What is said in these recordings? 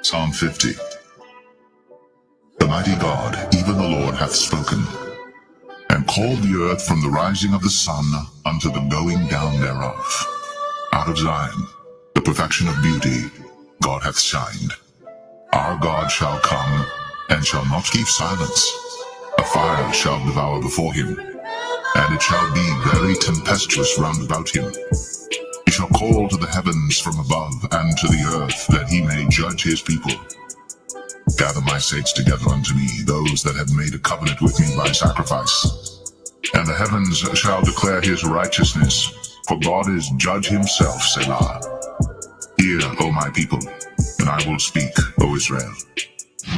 Psalm 50. The mighty God, even the Lord, hath spoken, and called the earth from the rising of the sun unto the going down thereof. Out of Zion, the perfection of beauty, God hath shined. Our God shall come, and shall not keep silence. A fire shall devour before him, and it shall be very tempestuous round about him. He shall call to the heavens from above, and to the earth, that he may judge his people. Gather my saints together unto me, those that have made a covenant with me by sacrifice. And the heavens shall declare his righteousness, for God is judge himself, Selah. Hear, O my people, and I will speak, O Israel.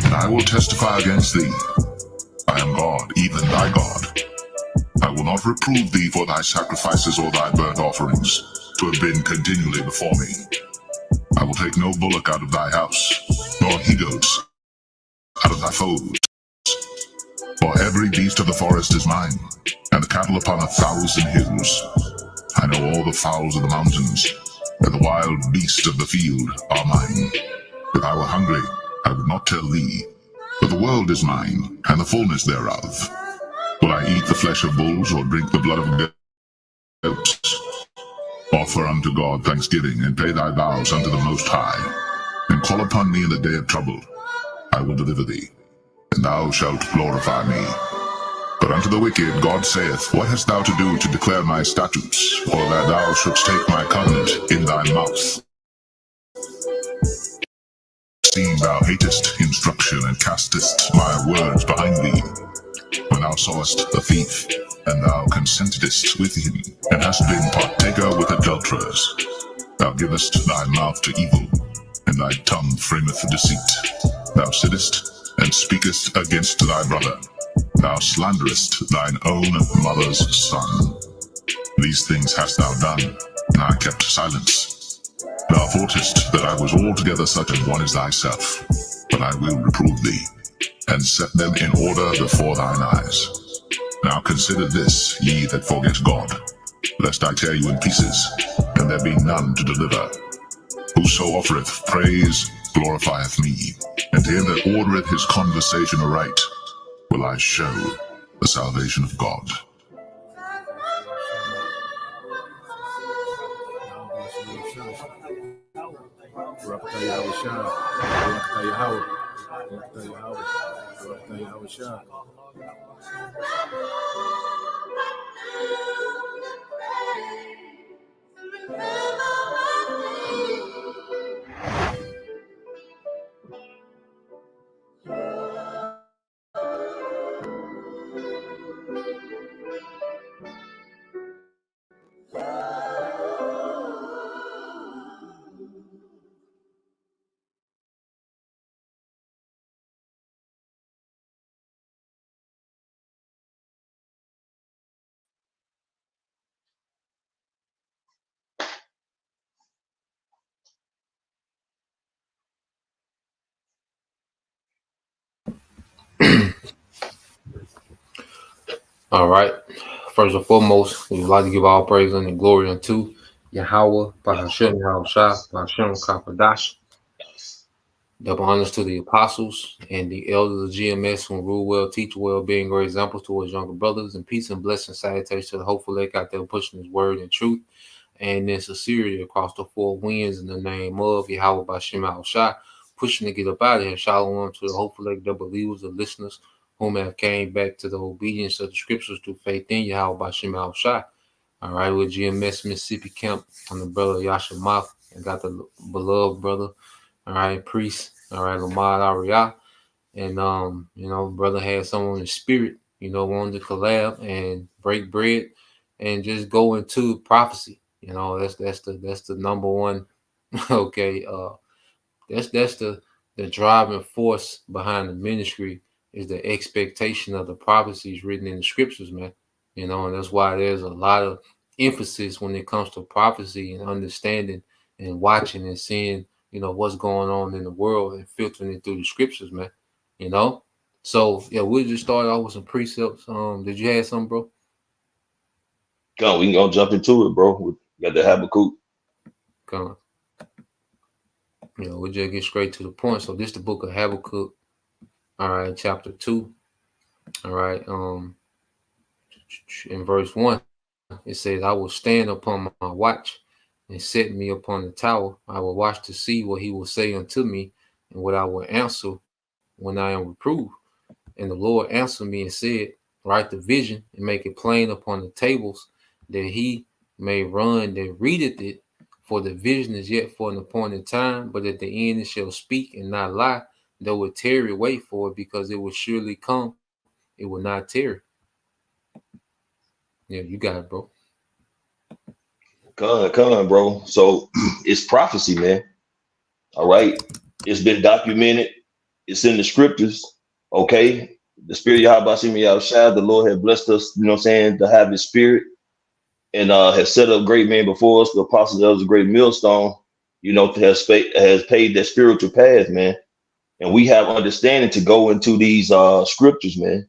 And I will testify against thee. I am God, even thy God. I will not reprove thee for thy sacrifices or thy burnt offerings, to have been continually before me. I will take no bullock out of thy house, nor he-goats out of thy folds. For every beast of the forest is mine, and the cattle upon 1,000 hills. I know all the fowls of the mountains, and the wild beasts of the field are mine. If I were hungry, I would not tell thee, for the world is mine, and the fullness thereof. Will I eat the flesh of bulls, or drink the blood of goats? Offer unto God thanksgiving, and pay thy vows unto the Most High, and call upon me in the day of trouble. I will deliver thee, and thou shalt glorify me. But unto the wicked God saith, What hast thou to do to declare my statutes, or that thou shouldst take my covenant in thy mouth? Seeing thou hatest instruction, and castest my words behind thee. When thou sawest a thief, and thou consentedst with him, and hast been partaker with adulterers, thou givest thy mouth to evil, and thy tongue frameth deceit. Thou sittest and speakest against thy brother. Thou slanderest thine own mother's son. These things hast thou done, and I kept silence. Thou thoughtest that I was altogether such an one as thyself, but I will reprove thee, and set them in order before thine eyes. Now consider this, ye that forget God, lest I tear you in pieces, and there be none to deliver. Whoso offereth praise glorifieth me, and him that ordereth his conversation aright will I show the salvation of God. All right. First and foremost, we would like to give all praise and glory unto Yahweh, Bahashem, Yahushua, Bahashem, Kapadash. Double honors to the apostles and the elders of GMS who rule well, teach well, being great examples towards younger brothers, and peace and blessings, salutations to the hopeful elect out there pushing his word and truth and in sincerity across the four winds in the name of Yahweh Bahashem, Yahushua, pushing to get up out of here. Shalom to the hopeful elect, the believers, the listeners, whom have came back to the obedience of the scriptures through faith in Yahweh Bahashem, Yahushua. All right, with GMS Mississippi Camp, I'm the brother Yasha Moth. I got the beloved brother, all right, priest, all right, Lamar Ariah. And brother had someone in spirit, wanted to collab and break bread and just go into prophecy. That's the number one. Okay, that's the driving force behind the ministry is the expectation of the prophecies written in the scriptures, man. And that's why there's a lot of emphasis when it comes to prophecy and understanding and watching and seeing, what's going on in the world and filtering it through the scriptures, man. So yeah, we'll just start off with some precepts. Did you have something, bro? Come on, we can go jump into it, bro. We got the Habakkuk. Come on. We'll just get straight to the point. So this is the book of Habakkuk. All right, chapter 2. All right. In verse 1, it says, I will stand upon my watch and set me upon the tower. I will watch to see what he will say unto me and what I will answer when I am reproved. And the Lord answered me and said, write the vision and make it plain upon the tables, that he may run that readeth it. For the vision is yet for an appointed time, but at the end it shall speak and not lie. Though it tarry, wait for it, because it will surely come. It will not tarry. Yeah, you got it, bro. Come on, bro. So it's prophecy, man. All right. It's been documented. It's in the scriptures. Okay. The spirit of Yahweh Shem Yahushua, the Lord has blessed us, to have his spirit, and has set up great men before us. The apostles, that was a great millstone, has paid that spiritual path, man. And we have understanding to go into these scriptures, man,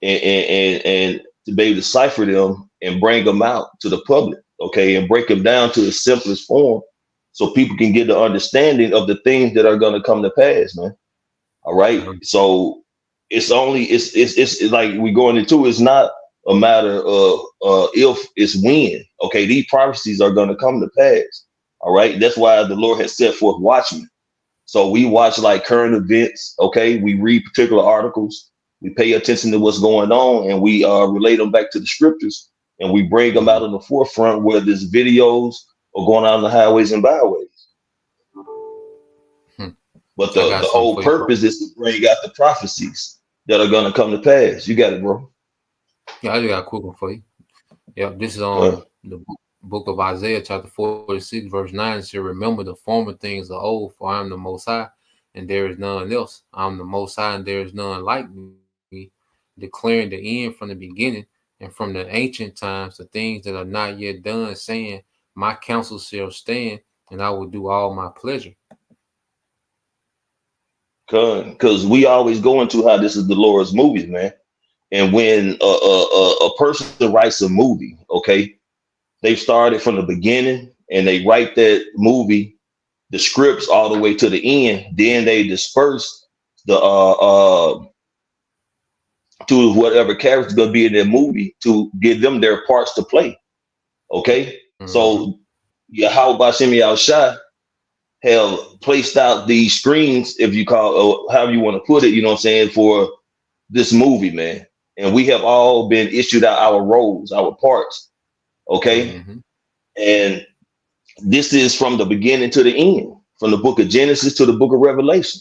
and to be able to cipher them and bring them out to the public, okay, and break them down to the simplest form so people can get the understanding of the things that are going to come to pass, man. All right. So it's like we going into, it's not a matter of if, it's when. Okay, these prophecies are going to come to pass. All right. That's why the Lord has set forth watchmen. So we watch like current events. Okay, we read particular articles. We pay attention to what's going on, and we relate them back to the scriptures, and we bring them out in the forefront, whether it's videos or going out on the highways and byways. But the whole purpose is to bring out the prophecies that are going to come to pass. You got it, bro. Yeah, I just got a quick one for you. Yeah, this is on the book of Isaiah, chapter 46, verse 9. It says, remember the former things of old, for I am the Most High, and there is none else. I am the Most High, and there is none like me, declaring the end from the beginning, and from the ancient times, the things that are not yet done, saying, my counsel shall stand, and I will do all my pleasure. Because we always go into how this is the Lord's movies, man. And when a person writes a movie, okay, they started from the beginning and they write that movie, the scripts all the way to the end. Then they disperse the to whatever character's gonna be in their movie to give them their parts to play. Okay, so Yahweh Shem Yahushua have placed out these screens, if you call, or however you want to put it, for this movie, man. And we have all been issued out our roles, our parts. Okay. And this is from the beginning to the end, from the book of Genesis to the book of Revelation.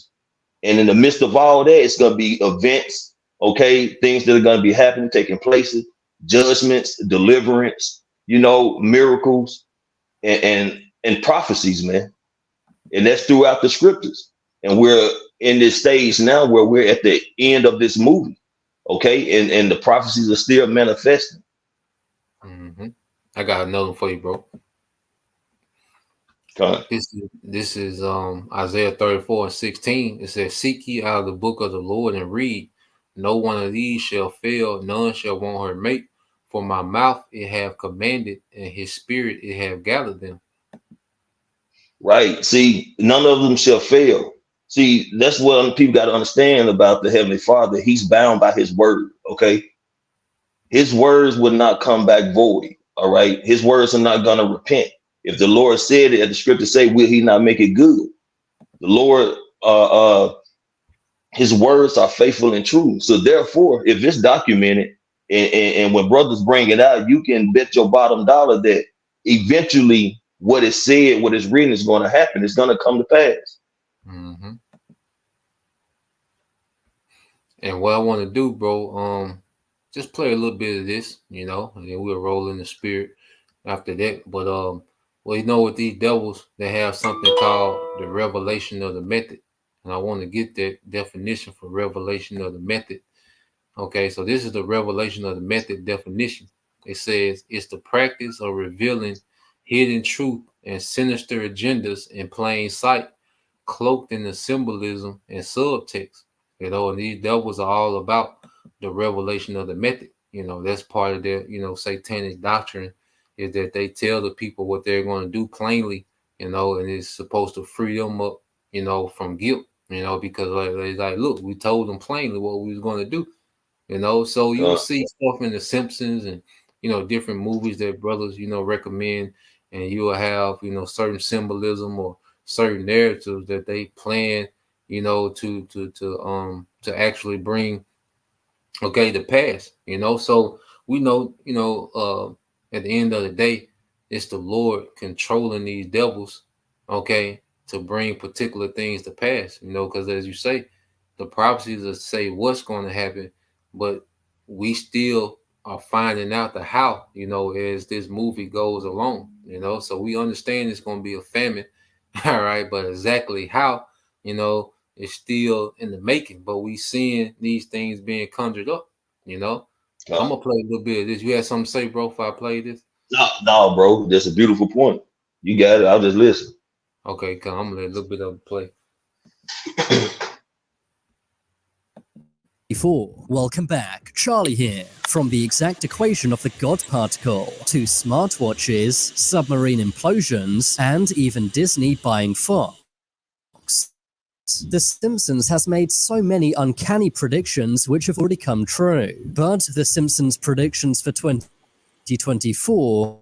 And in the midst of all that, it's going to be events, okay, things that are going to be happening, taking places, judgments, deliverance, miracles, and prophecies, man. And that's throughout the scriptures. And we're in this stage now where we're at the end of this movie. Okay. And the prophecies are still manifesting. I got another one for you, bro. This is Isaiah 34:16. It says, seek ye out of the book of the Lord and read. No one of these shall fail, none shall want her mate. For my mouth it have commanded, and his spirit it have gathered them. Right. See, none of them shall fail. See, that's what people got to understand about the Heavenly Father. He's bound by his word. Okay. His words would not come back void. All right. His words are not going to repent. If the Lord said it, the scripture say, will he not make it good? The Lord, his words are faithful and true. So therefore, if it's documented and when brothers bring it out, you can bet your bottom dollar that eventually what is said, what is written is going to happen. It's going to come to pass. And what I want to do, bro, just play a little bit of this, and then we'll roll in the spirit after that. But with these devils, they have something called the revelation of the method. And I want to get that definition for revelation of the method. Okay, so this is the revelation of the method definition. It says it's the practice of revealing hidden truth and sinister agendas in plain sight cloaked in the symbolism and subtext, you know, and these devils are all about the revelation of the method. You know, that's part of their, you know, satanic doctrine, is that they tell the people what they're going to do plainly, you know, and it's supposed to free them up, you know, from guilt, you know, because like, look, we told them plainly what we was going to do, you know. So you'll see stuff in The Simpsons and, you know, different movies that brothers, you know, recommend, and you'll have, you know, certain symbolism or certain narratives that they plan, you know, to actually bring, okay, the past, you know. So we know, you know, at the end of the day, it's the Lord controlling these devils, okay, to bring particular things to pass, you know, because as you say, the prophecies that say what's going to happen, but we still are finding out the how, you know, as this movie goes along, you know. So we understand it's going to be a famine, all right, but exactly how, you know, is still in the making. But we seeing these things being conjured up, you know. I'm gonna play a little bit of this. You had something to say, bro, if I play this? No, bro. That's a beautiful point. You got it. I'll just listen. Okay, come. I'm gonna let a little bit of it play. Welcome back. Charlie here. From the exact equation of the God particle to smartwatches, submarine implosions, and even Disney buying Fox. The Simpsons has made so many uncanny predictions which have already come true. But The Simpsons predictions for 2024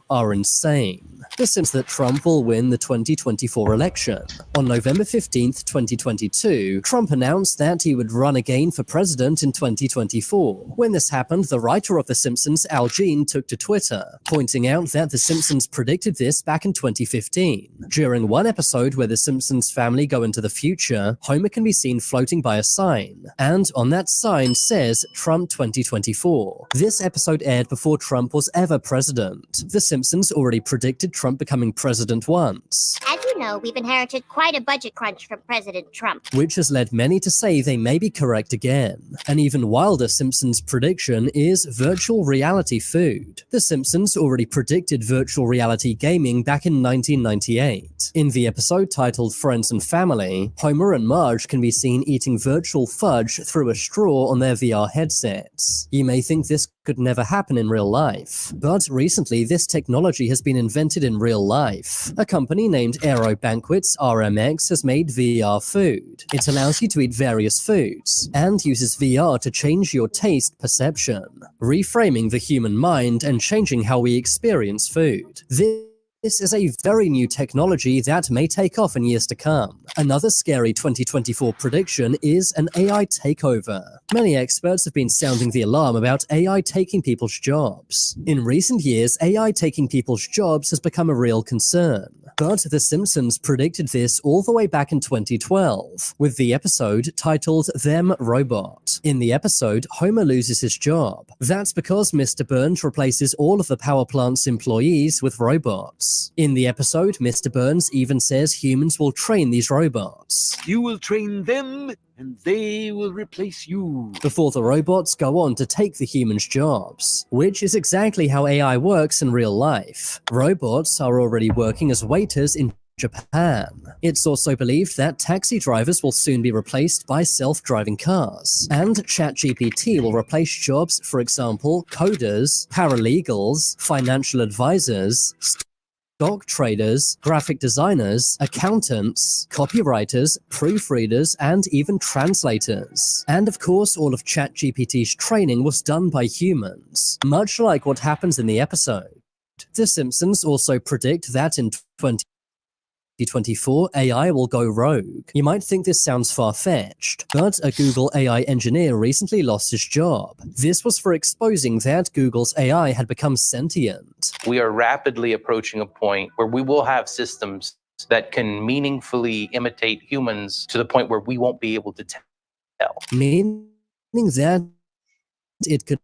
are insane. The Simpsons that Trump will win the 2024 election. On November 15th, 2022, Trump announced that he would run again for president in 2024. When this happened, the writer of The Simpsons, Al Jean, took to Twitter, pointing out that The Simpsons predicted this back in 2015. During one episode where the Simpsons family go into the future, Homer can be seen floating by a sign, and on that sign says Trump 2024. This episode aired before Trump was ever president. The Simpsons already predicted Trump becoming president once. As you know, we've inherited quite a budget crunch from President Trump, which has led many to say they may be correct again. An even wilder Simpsons prediction is virtual reality food. The Simpsons already predicted virtual reality gaming back in 1998. In the episode titled Friends and Family, Homer and Marge can be seen eating virtual fudge through a straw on their VR headsets. You may think this could never happen in real life, but recently this technology has been invented in real life. A company named Aero Banquets RMX has made VR food. It allows you to eat various foods and uses VR to change your taste perception, reframing the human mind and changing how we experience food. This is a very new technology that may take off in years to come. Another scary 2024 prediction is an AI takeover. Many experts have been sounding the alarm about AI taking people's jobs. In recent years, AI taking people's jobs has become a real concern. But The Simpsons predicted this all the way back in 2012, with the episode titled Them Robot. In the episode, Homer loses his job. That's because Mr. Burns replaces all of the power plant's employees with robots. In the episode, Mr. Burns even says humans will train these robots. You will train them, and they will replace you. Before the robots go on to take the humans' jobs, which is exactly how AI works in real life. Robots are already working as waiters in Japan. It's also believed that taxi drivers will soon be replaced by self-driving cars, and ChatGPT will replace jobs, for example, coders, paralegals, financial advisors, stock traders, graphic designers, accountants, copywriters, proofreaders, and even translators. And of course, all of ChatGPT's training was done by humans, much like what happens in the episode. The Simpsons also predict that in 2024, AI will go rogue. You might think this sounds far-fetched, but a Google AI engineer recently lost his job. This was for exposing that Google's AI had become sentient. We are rapidly approaching a point where we will have systems that can meaningfully imitate humans to the point where we won't be able to tell. Meaning that it could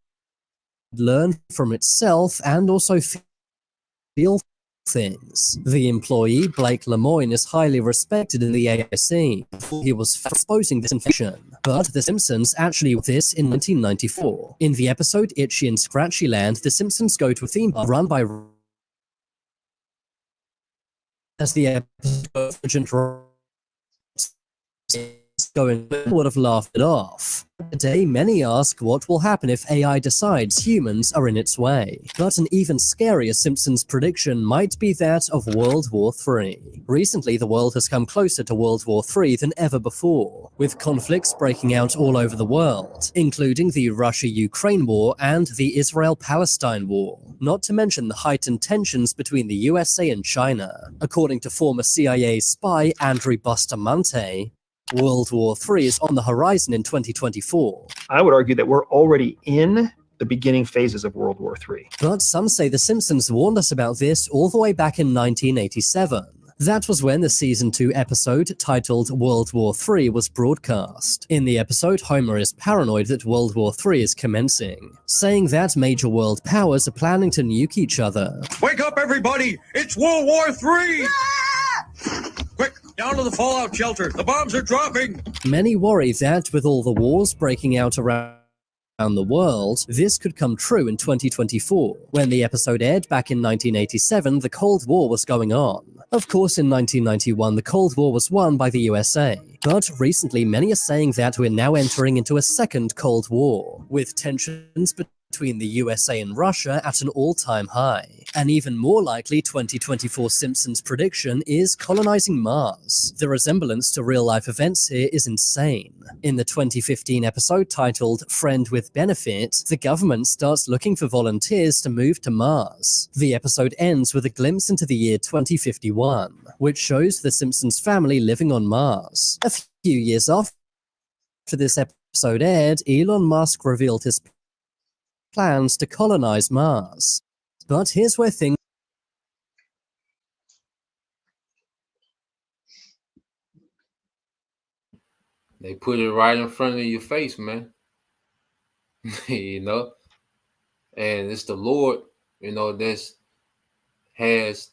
learn from itself and also feel things. The employee, Blake Lemoine, is highly respected in the AI scene. He was exposing this infection. But The Simpsons actually did this in 1994. In the episode Itchy and Scratchy Land, The Simpsons go to a theme park run by as the episode going would have laughed it off. Today, many ask what will happen if AI decides humans are in its way. But an even scarier Simpsons prediction might be that of World War III. Recently, the world has come closer to World War III than ever before, with conflicts breaking out all over the world, including the Russia-Ukraine war and the Israel-Palestine war, not to mention the heightened tensions between the USA and China. According to former CIA spy Andrew Bustamante, World War III is on the horizon in 2024. I would argue that we're already in the beginning phases of World War III. But some say The Simpsons warned us about this all the way back in 1987. That was when the season 2 episode titled World War III was broadcast. In the episode, Homer is paranoid that World War III is commencing, saying that major world powers are planning to nuke each other. Wake up, everybody! It's World War III! Quick, down to the fallout shelter. The bombs are dropping. Many worry that with all the wars breaking out around the world, this could come true in 2024. When the episode aired back in 1987, the Cold War was going on. Of course, in 1991, the Cold War was won by the USA. But recently, many are saying that we're now entering into a second Cold War, with tensions between the USA and Russia at an all-time high. An even more likely 2024 Simpsons prediction is colonizing Mars. The resemblance to real-life events here is insane. In the 2015 episode titled Friend with Benefit, the government starts looking for volunteers to move to Mars. The episode ends with a glimpse into the year 2051, which shows the Simpsons family living on Mars. A few years after this episode aired, Elon Musk revealed his plans to colonize Mars. But here's where things They put it right in front of your face, man. You know? And it's the Lord, you know, that's has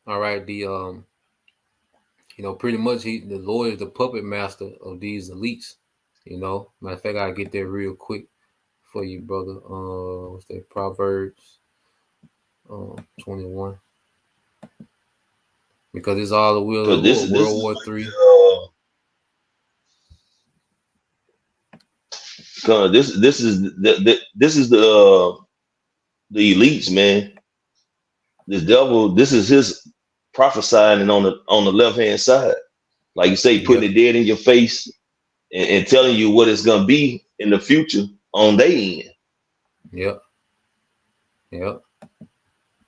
all right, the you know, pretty much the Lord is the puppet master of these elites, you know. Matter of fact, I'll get there real quick for you, brother. What's that? Proverbs 21. Because it's all the will of the Lord. World War III. This is the elites, man. This devil, this is his prophesying on the left hand side, like you say, putting it dead in your face and telling you what it's gonna be in the future on their end. Yep.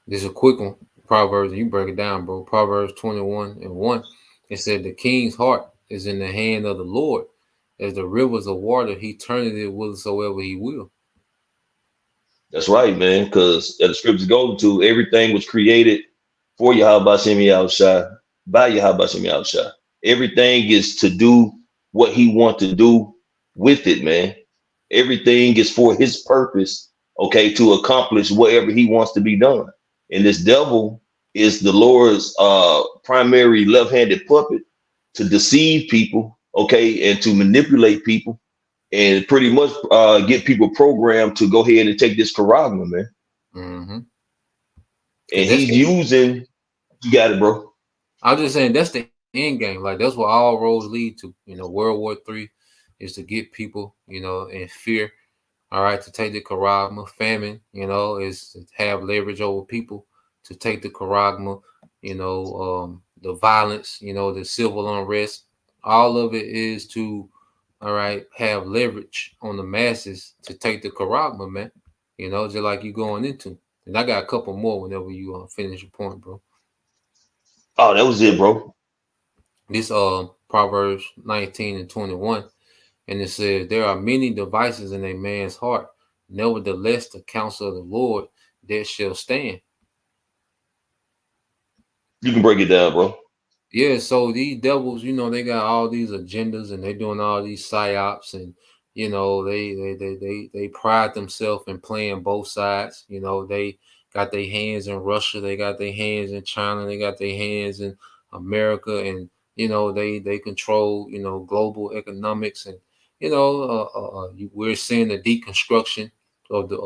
This is a quick one. Proverbs, you break it down, bro. Proverbs 21:1. It said, "The king's heart is in the hand of the Lord. As the rivers of water, he turneth it whithersoever he will." That's right, man. Because the scriptures go to everything was created for Yahweh Shem Yahushua, by Yahweh Shem Yahushua. Everything is to do what he wants to do with it, man. Everything is for his purpose, okay, to accomplish whatever he wants to be done. And this devil is the Lord's primary left-handed puppet to deceive people, okay, and to manipulate people and pretty much get people programmed to go ahead and take this charagma, man. Mm-hmm. And he's using, you got it, bro. I'm just saying that's the end game. Like, that's what all roads lead to. You know, World War III is to get people, you know, in fear. All right, to take the charagma. Famine, you know, is to have leverage over people to take the charagma. You know, the violence, you know, the civil unrest. All of it is to, all right, have leverage on the masses to take the charagma, man. You know, just like you going into. And I got a couple more whenever you finish your point, bro. Oh, that was it, bro. This Proverbs 19:21, and it says, "There are many devices in a man's heart, nevertheless the counsel of the Lord that shall stand." You can break it down, bro. Yeah, so these devils, you know, they got all these agendas and they're doing all these psyops, and you know, they pride themselves in playing both sides. You know, they got their hands in Russia, they got their hands in China, they got their hands in America, and you know, they control, you know, global economics, and you know, we're seeing the deconstruction of the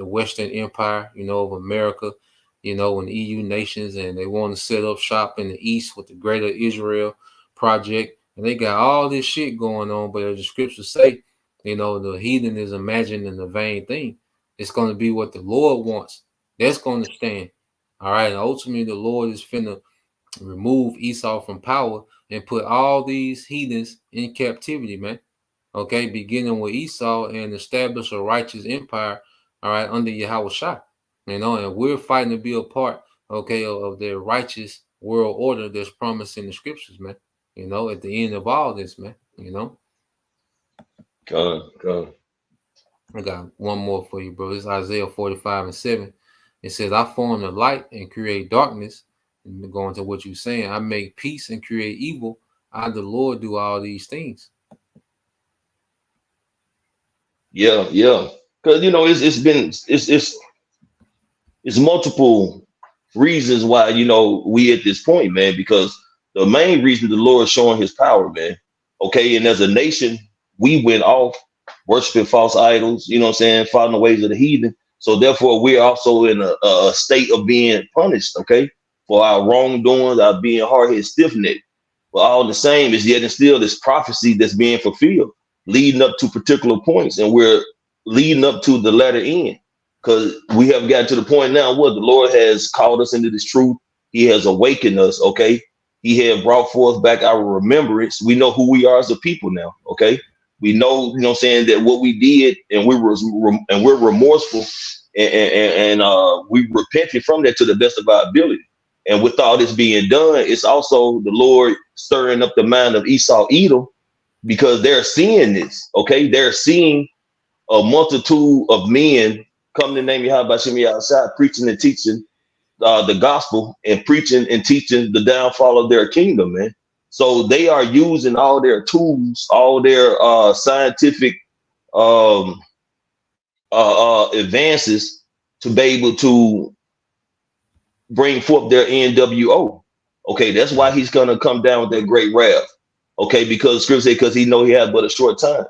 Western Empire, you know, of America. You know, and EU nations, and they want to set up shop in the East with the Greater Israel Project, and they got all this shit going on, but as the scriptures say, the heathen is imagining the vain thing. It's going to be what the Lord wants. That's going to stand. All right. And ultimately, the Lord is finna remove Esau from power and put all these heathens in captivity, man. Okay, beginning with Esau, and establish a righteous empire, all right, under Yahweh Shah. And we're fighting to be a part, okay, of their righteous world order that's promised in the scriptures, man. At the end of all this, man. Come. I got one more for you, bro. It's Isaiah 45:7. It says, I form the light and create darkness. And going to what you're saying, I make peace and create evil. I, the Lord, do all these things. Yeah. Because it's multiple reasons why we at this point, man. Because the main reason the Lord is showing His power, man. Okay, and as a nation, we went off worshiping false idols. You know what I'm saying? Following the ways of the heathen. So therefore, we're also in a state of being punished. Okay, for our wrongdoings, our being hard-headed, stiff-necked. But all the same, is yet and still this prophecy that's being fulfilled, leading up to particular points, and we're leading up to the latter end, because we have gotten to the point now where the Lord has called us into this truth. He has awakened us. Okay, He has brought forth back our remembrance. We know who we are as a people now. Okay, we know, what I'm saying, that what we did, and we're remorseful, and we repented from that to the best of our ability. And with all this being done, it's also the Lord stirring up the mind of Esau, Edom, because they're seeing this. Okay, they're seeing a multitude of men come to the name of Yahweh Shem outside, preaching and teaching the gospel, and preaching and teaching the downfall of their kingdom, man. So they are using all their tools, all their scientific advances to be able to bring forth their NWO. Okay, that's why He's gonna come down with that great wrath. Okay, because Scripture says, because He know He has but a short time.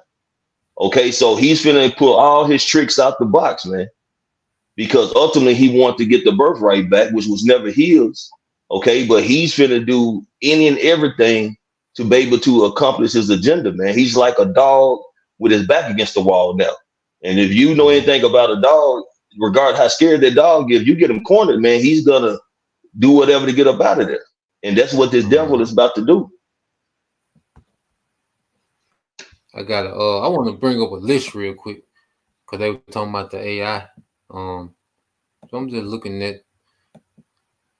Okay, so He's finna put all His tricks out the box, man, because ultimately He wanted to get the birthright back, which was never His. Okay, but He's finna do any and everything to be able to accomplish His agenda, man. He's like a dog with his back against the wall now. And if you know anything about a dog, regard how scared that dog is, you get him cornered, man, he's gonna do whatever to get up out of there. And that's what this devil is about to do. I want to bring up a list real quick, because they were talking about the AI. So I'm just looking at,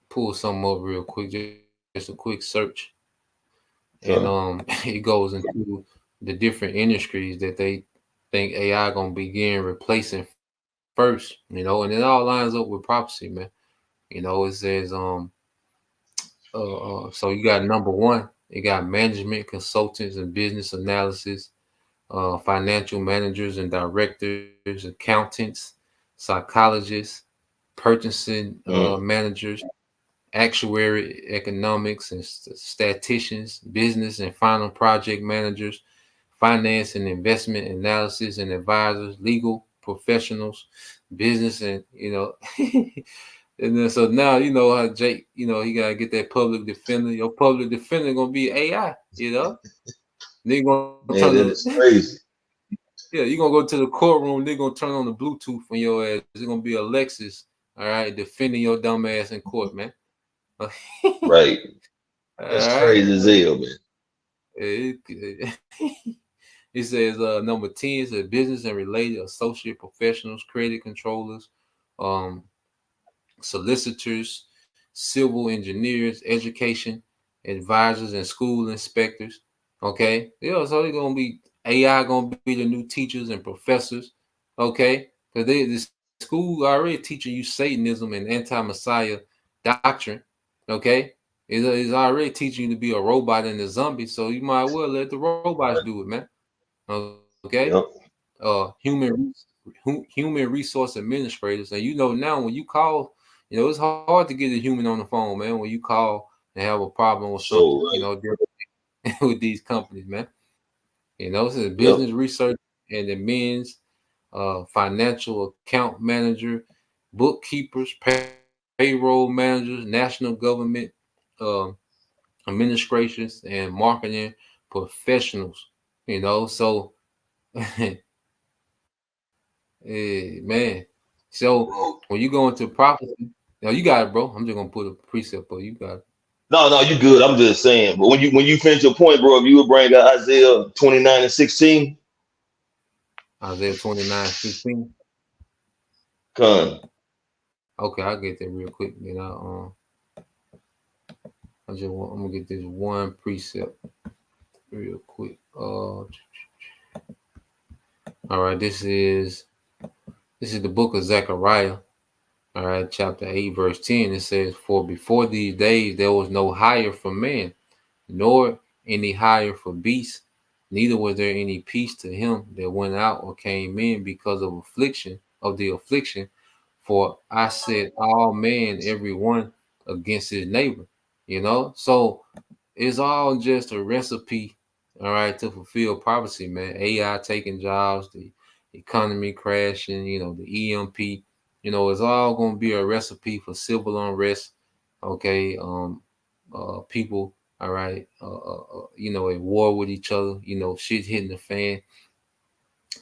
pull something up real quick, just a quick search. And it goes into the different industries that they think AI gonna begin replacing first, and it all lines up with prophecy, man. It says so you got number one, you got management consultants and business analysis, financial managers and directors, accountants, psychologists, purchasing managers, actuary, economics and statisticians, business and final project managers, finance and investment analysis and advisors, legal professionals, business, and and then so now how Jake, he gotta get that public defender. Your public defender gonna be AI, They're gonna it's crazy. Yeah, you're gonna go to the courtroom, they're gonna turn on the Bluetooth on your ass. It's gonna be Alexis, all right, defending your dumb ass in court, man. Right. That's crazy as hell, man. It says number 10 is business and related associate professionals, credit controllers, solicitors, civil engineers, education advisors, and school inspectors. Okay, so they're gonna be AI, gonna be the new teachers and professors. Okay, because the school already teaching you Satanism and anti-Messiah doctrine. Okay, it's already teaching you to be a robot and a zombie, so you might well let the robots do it, man. Okay. Yep. Human resource administrators, and now when you call, it's hard to get a human on the phone, man. When you call and have a problem with something, with these companies, man. This is business research and admins, financial account manager, bookkeepers, payroll managers, national government administrations, and marketing professionals, you know. So, man. So when you go into prophecy, now you got it, bro. I'm just gonna put a precept, but you got it. No, you good. I'm just saying. But when you finish your point, bro, if you would bring out Isaiah 29:16. Isaiah 29:16. Con. Okay, I'll get that real quick. Then I'm gonna get this one precept real quick. All right, this is the book of Zechariah. All right, chapter 8, verse 10. It says, "For before these days there was no hire for man, nor any hire for beasts, neither was there any peace to him that went out or came in because of the affliction. For I set all men, every one, against his neighbor." You know, so it's all just a recipe, all right, to fulfill prophecy, man. AI taking jobs, the economy crashing, you know, the EMP, you know, it's all going to be a recipe for civil unrest. Okay, people, all right, you know, at war with each other, you know, shit hitting the fan,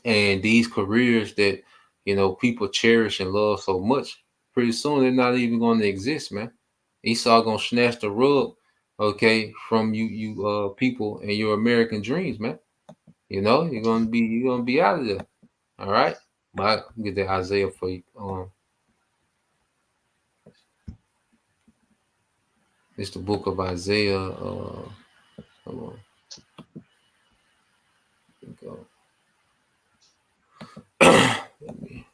and these careers that, you know, people cherish and love so much, pretty soon they're not even going to exist, man. Esau gonna snatch the rug, okay, from you people and your American dreams, man. You know, you're gonna be out of there. All right. But I'll get that Isaiah for you. It's the book of Isaiah. Hold on. Here we go. Let me.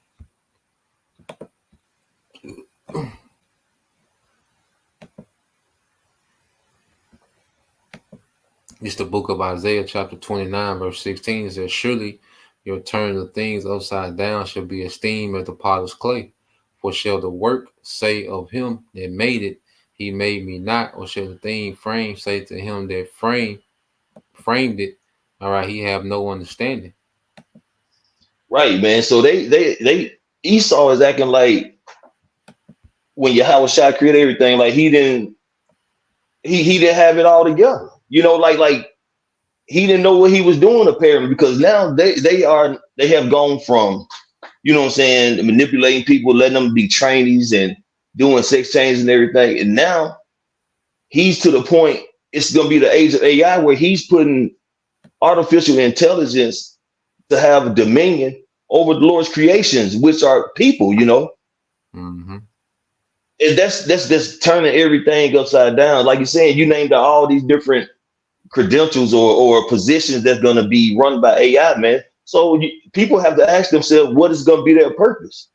It's the book of Isaiah, chapter 29, verse 16. It says, "Surely your turn of things upside down shall be esteemed as the potter's clay. For shall the work say of him that made it, he made me not? Or shall the thing framed say to him that framed it, all right, he have no understanding?" Right, man. So they Esau is acting like when Yahweh Shai created everything, like he didn't have it all together. You know, like he didn't know what he was doing apparently, because now they have gone from, you know what I'm saying, manipulating people, letting them be trainees and doing sex changes and everything. And now he's to the point, it's going to be the age of AI where he's putting artificial intelligence to have dominion over the Lord's creations, which are people, you know. Mm-hmm. And that's turning everything upside down. Like you're saying, you named all these different credentials or positions that's going to be run by AI, man. So people have to ask themselves, what is going to be their purpose?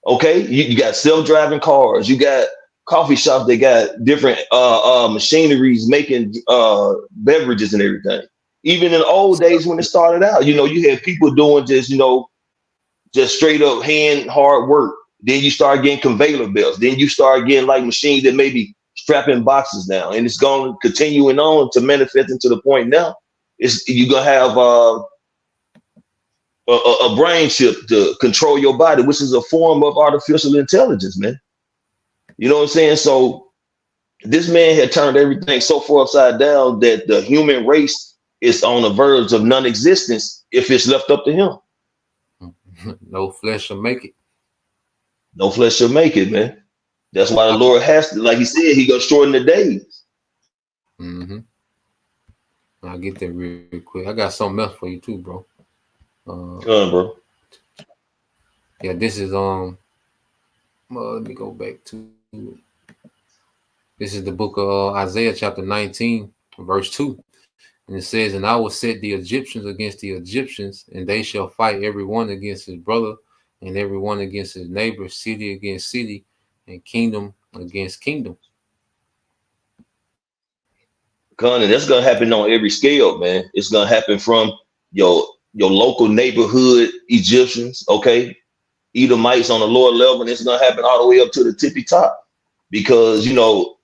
Okay, you got self-driving cars, you got coffee shops, they got different machineries making beverages and everything. Even in the old days when it started out, you know, you had people doing just straight up hand hard work. Then you start getting conveyor belts. Then you start getting like machines that may be strapping boxes down, and it's going continuing on to manifest into the point now. You're gonna have a brain chip to control your body, which is a form of artificial intelligence, man. You know what I'm saying? So this man had turned everything so far upside down that the human race is on the verge of non-existence if it's left up to him. No flesh shall make it. No flesh shall make it, man. That's why the Lord has to, like he said, he gonna shorten the days. Mm-hmm. I'll get that real quick. I got something else for you too, bro. Come on, bro. Yeah, this is let me go back to it. This is the book of Isaiah, chapter 19, verse 2. And it says, "And I will set the Egyptians against the Egyptians, and they shall fight every one against his brother, and every one against his neighbor, city against city, and kingdom against kingdom." Con, and that's gonna happen on every scale, man. It's gonna happen from your local neighborhood Egyptians, okay, Edomites on the lower level, and it's gonna happen all the way up to the tippy top, because you know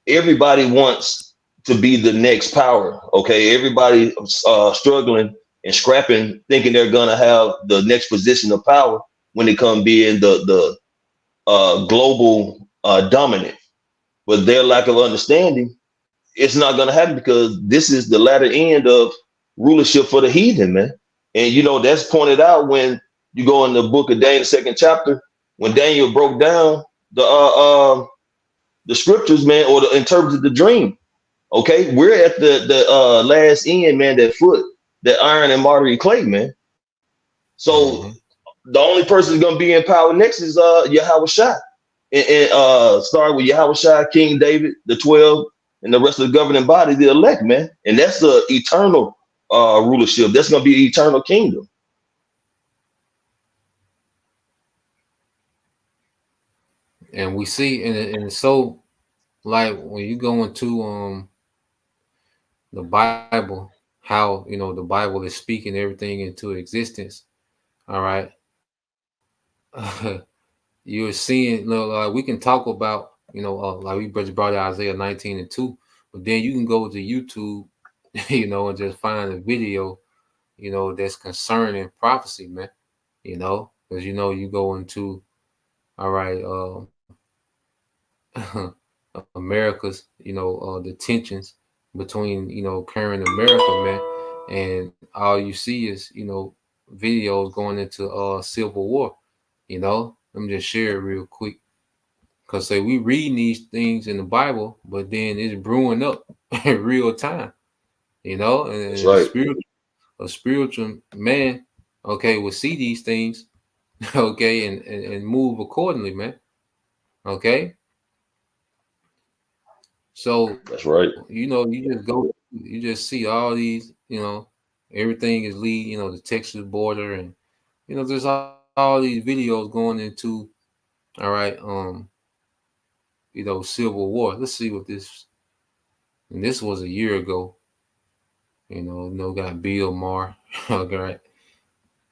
everybody wants to be the next power. Okay, everybody struggling and scrapping, thinking they're gonna have the next position of power when it comes being the global dominant. But their lack of understanding it's not going to happen because this is the latter end of rulership for the heathen, man. And you know that's pointed out when you go in the book of Daniel, 2nd chapter, when Daniel broke down the scriptures, man, or interpreted the dream. Okay, we're at the last end, man. That foot, that iron and martyr clay, man. So the only person who's gonna be in power next is Yahweh Shai, and start with Yahweh Shai, King David, the 12, and the rest of the governing body, the elect, man. And that's the eternal rulership. That's gonna be eternal kingdom. And we see, and so like when you go into the Bible, how the Bible is speaking everything into existence. All right. You're seeing, like we can talk about, like we just brought out Isaiah 19:2, but then you can go to YouTube, and just find a video, that's concerning prophecy, man. Because you go into, all right, America's, the tensions between, current America, man, and all you see is, videos going into civil war. Let me just share it real quick. Because say we read these things in the Bible, but then it's brewing up in real time, and That's right. a spiritual man, okay, will see these things, okay, and move accordingly, man. Okay. So That's right. you just see all these, everything is lead, the Texas border, and there's all these videos going into, all right, civil war. Let's see what this, and this was a year ago. Got Bill Maher. Okay, right.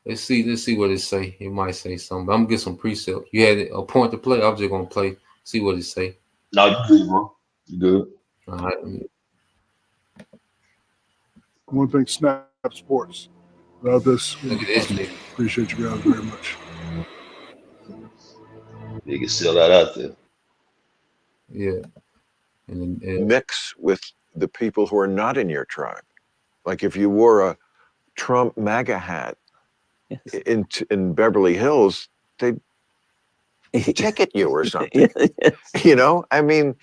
Let's see what it say. It might say something. I'm gonna get some precept. You had a point to play. I'm just gonna play. See what it say. No, you good, bro. You good. All right. I want to thank Snap Sports. Without this, Look at this nigga. appreciate you guys very much. You can sell that out there. Yeah. And mix with the people who are not in your tribe. Like if you wore a Trump MAGA hat in Beverly Hills, they'd ticket you or something. I mean,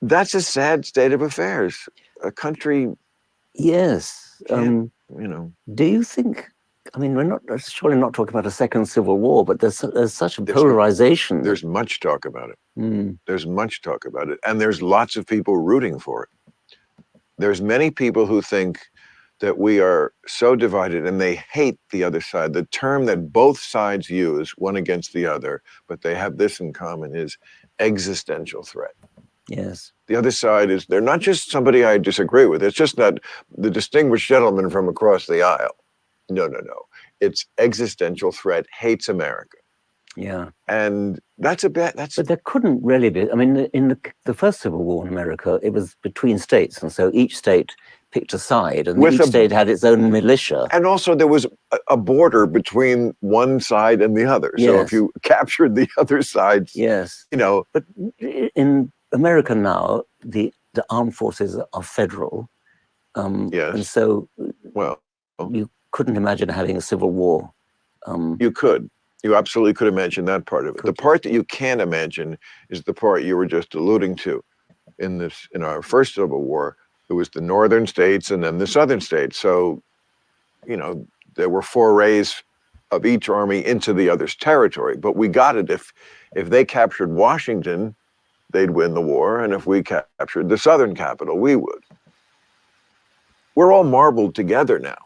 that's a sad state of affairs. A country. Yes. Do you think? I mean, we're surely not talking about a second civil war, but there's such a polarization. There's much talk about it. There's much talk about it, and there's lots of people rooting for it. There's many people who think that we are so divided, and they hate the other side. The term that both sides use, one against the other, but they have this in common, is existential threat. Yes. The other side is, they're not just somebody I disagree with. It's just not the distinguished gentleman from across the aisle. No. It's existential threat, hates America. Yeah. And that's But there couldn't really be. I mean, in the first Civil War in America, it was between states. And so each state picked a side, and each state had its own militia. And also there was a border between one side and the other. Yes. So if you captured the other side's, yes. But in America now, the armed forces are federal. Yes. And so you couldn't imagine having a civil war. You could. You absolutely could imagine that part of it. The part that you can't imagine is the part you were just alluding to. In our first Civil War, it was the northern states and then the southern states. So, there were forays of each army into the other's territory. But we got it. If they captured Washington, they'd win the war. And if we captured the southern capital, we would. We're all marbled together now.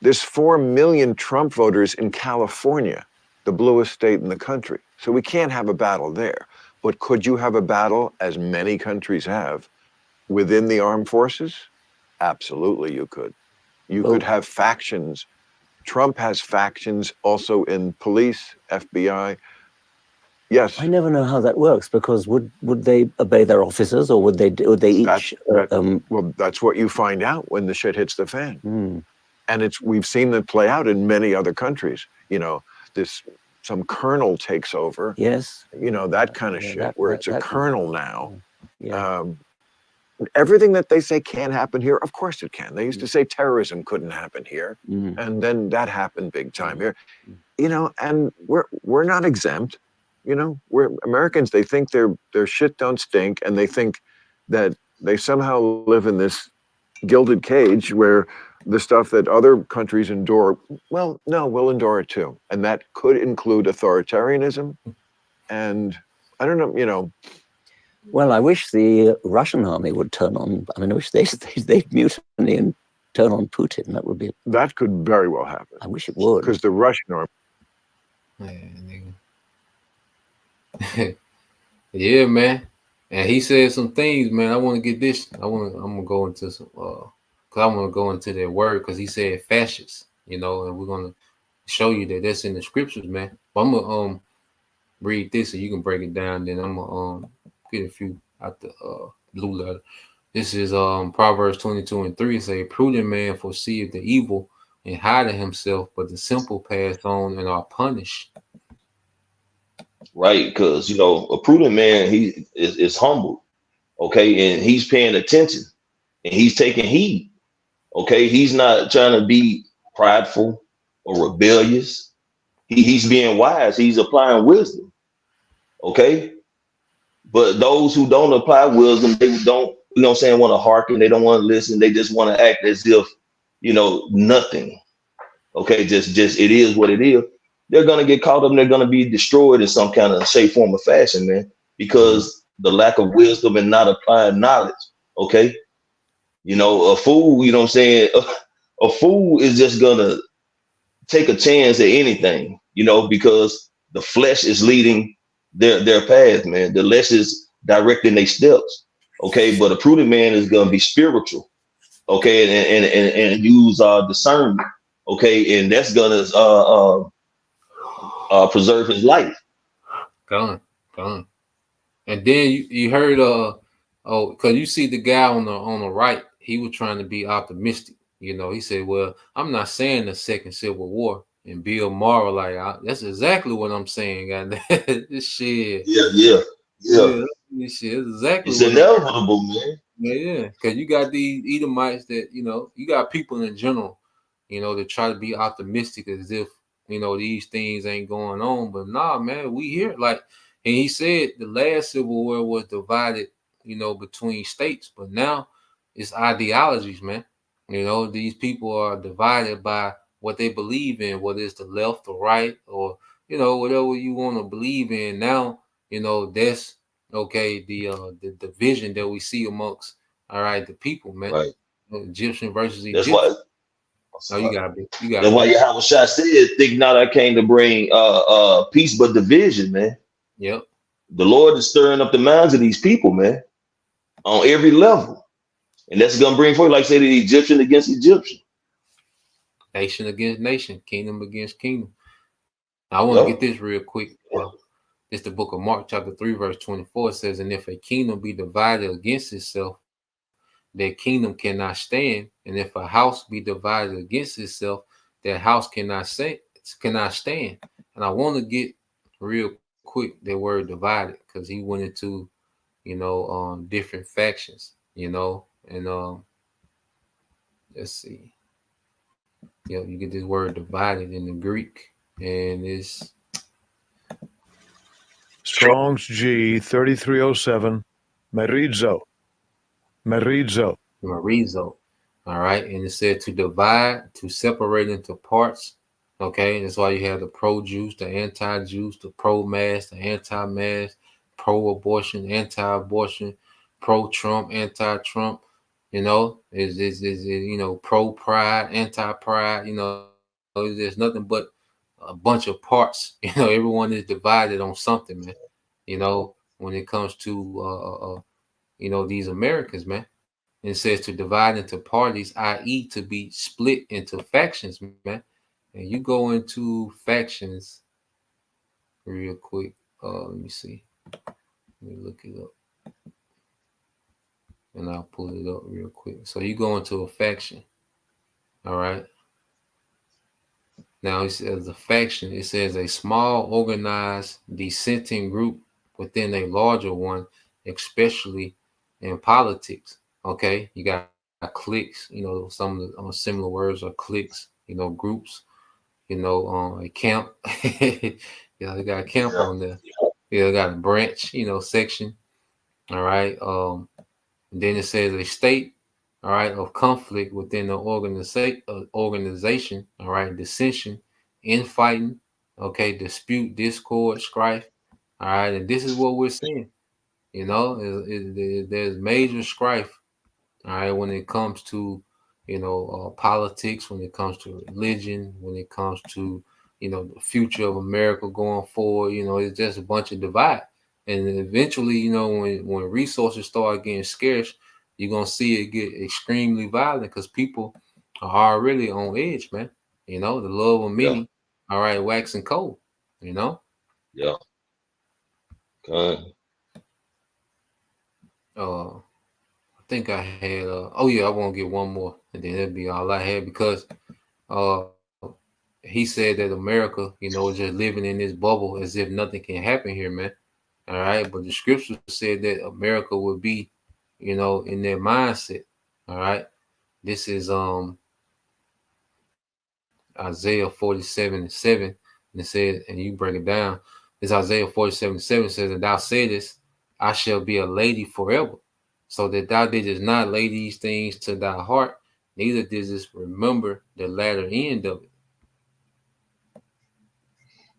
There's 4 million Trump voters in California, the bluest state in the country. So we can't have a battle there. But could you have a battle, as many countries have, within the armed forces? Absolutely, you could. You could have factions. Trump has factions also in police, FBI. Yes. I never know how that works, because would they obey their officers, or would they each? Well, that's what you find out when the shit hits the fan. And we've seen it play out in many other countries. Some colonel takes over. Yes. That kind of shit, where it's a colonel now. Yeah. everything that they say can't happen here, of course it can. They used to say terrorism couldn't happen here, and then that happened big time here. You know, and we're not exempt. You know, we're Americans. They think their shit don't stink, and they think that they somehow live in this gilded cage where the stuff that other countries endure, well, no, we'll endure it too. And that could include authoritarianism. And I don't know, you know. Well, I wish the Russian army would turn on, I mean, I wish they'd mutiny and turn on Putin. That would be. That could very well happen. I wish it would. Because the Russian army. Yeah, man. And he said some things, man. I want to get this. I'm gonna go into some because I want to go into that word because he said fascist, you know, and we're gonna show you that that's in the scriptures, man. But I'm gonna read this so you can break it down. Then I'm gonna get a few out the blue letter. This is Proverbs 22:3. It say, "Prudent man foreseeth the evil and hideth himself, but the simple pass on and are punished." Right, because you know a prudent man he is humble, okay, and he's paying attention and he's taking heed, okay. He's not trying to be prideful or rebellious. He's being wise. He's applying wisdom, okay. But those who don't apply wisdom, they don't, you know what I'm saying, want to hearken. They don't want to listen. They just want to act as if, you know, nothing. Okay, just it is what it is. They're going to get caught up and they're going to be destroyed in some kind of shape, form, or fashion, man, because the lack of wisdom and not applying knowledge. Okay. You know, a fool, you know what I'm saying? A fool is just going to take a chance at anything, you know, because the flesh is leading their path, man. The flesh is directing their steps. Okay. But a prudent man is going to be spiritual. Okay. And use discernment. Okay. And that's going to, preserve his life. Gone. And then you heard because you see the guy on the right, he was trying to be optimistic. You know, he said, "Well, I'm not saying the second Civil War." And Bill Maher, like, that's exactly what I'm saying. This shit. Yeah. This shit is exactly. It's inevitable, man. Yeah, because you got these Edomites that, you know, you got people in general, you know, that try to be optimistic as if, you know, these things ain't going on, but nah, man, we here. Like, and he said the last Civil War was divided, you know, between states, but now it's ideologies, man. You know, these people are divided by what they believe in, whether it's the left or right, or, you know, whatever you want to believe in. Now, you know, that's okay. The division that we see amongst, all right, the people, man. Right. Egyptian versus Egyptian. That's why. No, you gotta be. That's why Yahweh Shai said, "Think not I came to bring peace, but division, man." Yep. The Lord is stirring up the minds of these people, man, on every level, and that's gonna bring forth, like say, the Egyptian against Egyptian, nation against nation, kingdom against kingdom. Now, I want to get this real quick. It's the book of Mark, chapter 3, verse 24. It says, "And if a kingdom be divided against itself, that kingdom cannot stand, and if a house be divided against itself, that house cannot stand. And I want to get real quick that word divided, because he went into, you know, different factions, you know, and let's see. You know, you get this word divided in the Greek, and it's Strong's G 3307, Merizo. All right, and it said to divide, to separate into parts. Okay, that's why you have the pro-Jews, the anti-Jews, the pro-mask, the anti-mask, pro-abortion, anti-abortion, pro-Trump, anti-Trump. You know, is you know, pro-pride, anti-pride. You know, there's nothing but a bunch of parts. You know, everyone is divided on something, man. You know, when it comes to you know, these Americans, man. And it says to divide into parties, i.e., to be split into factions, man. And you go into factions real quick. Let me see. Let me look it up. And I'll pull it up real quick. So you go into a faction. All right. Now, it says a faction. It says a small, organized, dissenting group within a larger one, especially in politics. Okay, you got cliques. You know, some of the similar words are cliques. You know, groups. You know, a camp. Yeah, they got a camp on there. Yeah, they got a branch. You know, section. All right. And then it says a state. All right, of conflict within the organization. All right, dissension, infighting. Okay, dispute, discord, strife. All right, and this is what we're seeing. You know, there's major strife. All right, when it comes to, you know, politics, when it comes to religion, when it comes to, you know, the future of America going forward, you know, it's just a bunch of divide. And eventually, you know, when resources start getting scarce, you're gonna see it get extremely violent because people are already on edge, man. You know, the love of many, all right, waxing cold, you know. Yeah. I think I had oh yeah, I won't get one more and then that'd be all I had because he said that America, you know, is just living in this bubble as if nothing can happen here, man. All right. But the scripture said that America would be, you know, in their mindset. All right. This is Isaiah 47:7. And it says, and you break it down. It's Isaiah 47:7 says, and thou saidest, I shall be a lady forever. So that thou didst not lay these things to thy heart, neither didst remember the latter end of it.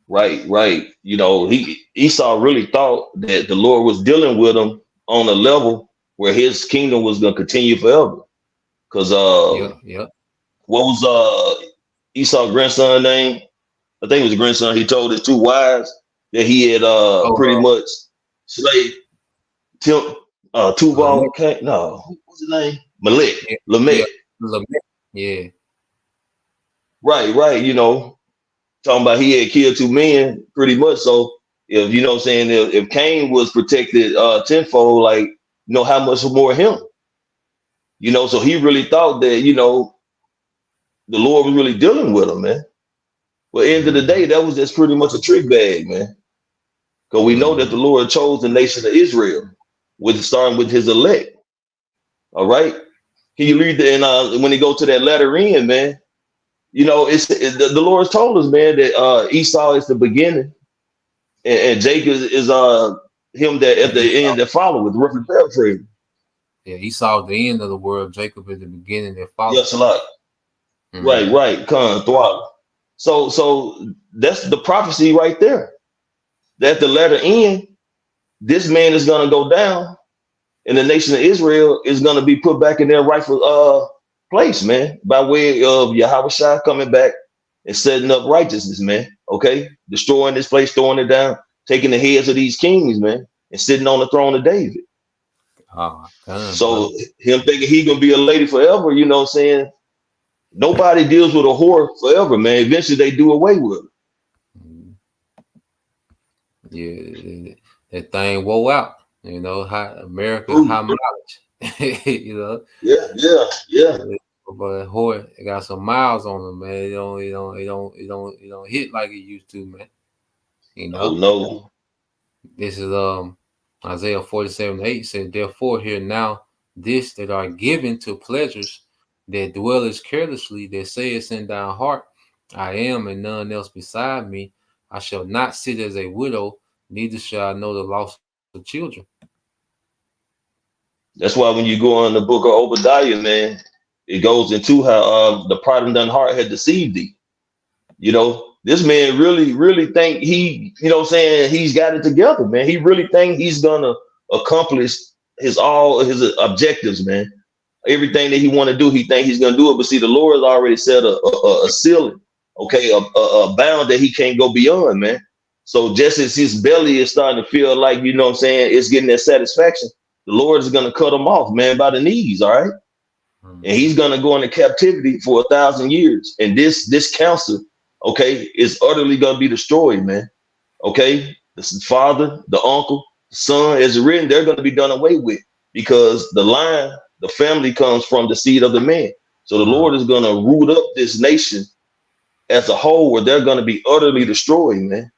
Right. You know, Esau really thought that the Lord was dealing with him on a level where his kingdom was going to continue forever. Because what was Esau's grandson name? I think it was a grandson. He told his two wives that he had pretty much slaved Tubal. No, what's his name? Lamech. Yeah. Right. You know, talking about he had killed two men pretty much. So if you know what I'm saying, if Cain was protected tenfold, like, you know, how much more him? You know, so he really thought that, you know, the Lord was really dealing with him, man. But end of the day, that was just pretty much a trick bag, man. Because we know that the Lord chose the nation of Israel, starting with his elect. All right. Can you read when he go to that latter end, man? You know, the Lord told us, man, that Esau is the beginning, and Jacob is him that at the end that follow with roughly paraphrasing. Yeah, Esau is the end of the world. Jacob is the beginning that follows. Yes, a lot. Right. Con throttle. So that's the prophecy right there. That the latter end, this man is gonna go down, and the nation of Israel is gonna be put back in their rightful place, man, by way of Yahweh Shai coming back and setting up righteousness, man. Okay, destroying this place, throwing it down, taking the heads of these kings, man, and sitting on the throne of David. So him thinking he gonna be a lady forever, you know what I'm saying? Nobody deals with a whore forever, man. Eventually they do away with her. Yeah, that thing wore out. You know, high mileage. You know. Yeah. But whore, it got some miles on them, man. It don't hit like it used to, man. You know. Oh no. This is Isaiah 47:8 says, therefore hear now this that are given to pleasures that dwellest carelessly, that sayest in thine heart, I am and none else beside me. I shall not sit as a widow, neither shall I know the loss of children. That's why when you go on the book of Obadiah, man, it goes into how the pride of thine heart had deceived thee. You know, this man really think he, you know what I'm saying, he's got it together, man. He really think he's gonna accomplish all his objectives, man. Everything that he want to do, he think he's gonna do it. But see, the Lord has already set a ceiling, okay, a bound that he can't go beyond, man. So just as his belly is starting to feel like, you know what I'm saying, it's getting that satisfaction, the Lord is gonna cut him off, man, by the knees, all right? And he's gonna go into captivity for 1,000 years. And this counsel, okay, is utterly gonna be destroyed, man. Okay, the father, the uncle, the son, as written, they're gonna be done away with because the family comes from the seed of the man. So the Lord is gonna root up this nation as a whole, where they're gonna be utterly destroyed, man.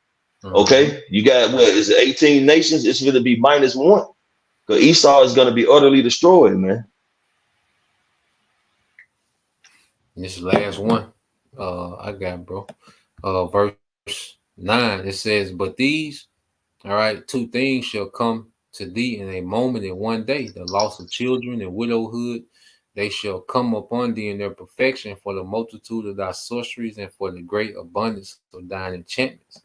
Okay, you got what is it, 18 nations? It's gonna be -1 because Esau is gonna be utterly destroyed, man. And this is the last one. I got, bro. Verse 9. It says, "But these, all right, two things shall come to thee in a moment, in one day: the loss of children and widowhood. They shall come upon thee in their perfection, for the multitude of thy sorceries and for the great abundance of thine enchantments."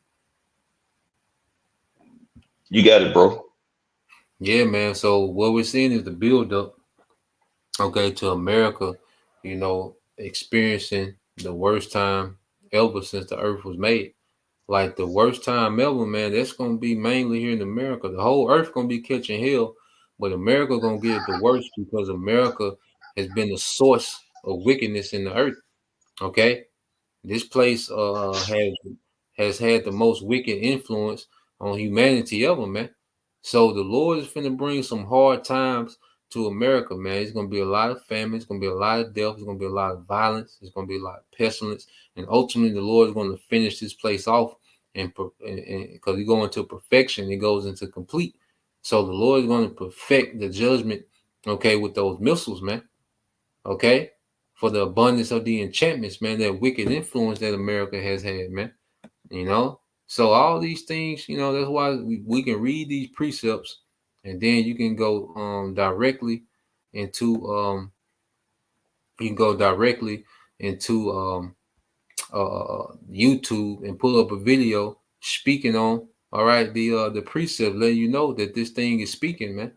You got it, bro. Yeah, man. So what we're seeing is the build up, okay, to America, experiencing the worst time ever since the earth was made. Like the worst time ever, man. That's gonna be mainly here in America. The whole earth gonna be catching hell, but America gonna get it the worst because America has been the source of wickedness in the earth. Okay, this place has had the most wicked influence on humanity ever, man. So the Lord is finna bring some hard times to America, man. It's gonna be a lot of famine. It's gonna be a lot of death. It's gonna be a lot of violence. It's gonna be a lot of pestilence, and ultimately, the Lord is going to finish this place off, and because we go into perfection, it goes into complete. So the Lord is going to perfect the judgment, okay, with those missiles, man. Okay, for the abundance of the enchantments, man, that wicked influence that America has had, man. So all these things, that's why we can read these precepts, and then you can go directly into YouTube and pull up a video speaking on the precept, letting you know that this thing is speaking, man.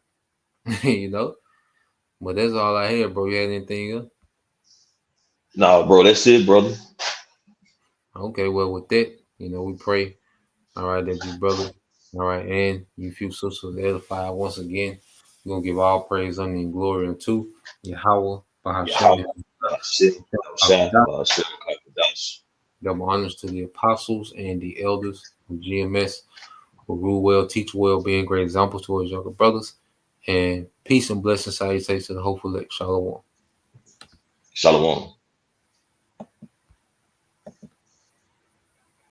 But that's all I had, bro. You had anything else? Nah, bro, that's it, brother. Okay, well, with that, we pray, all right, that you, brother, all right, and you few sisters edify once again. We're gonna give all praise, honor, and glory unto Yahweh, Bahashem, double honors to the apostles and the elders of GMS who rule well, teach well, being great examples towards younger brothers, and peace and blessings, salutations to the hopeful elect. Shalom. Shalom.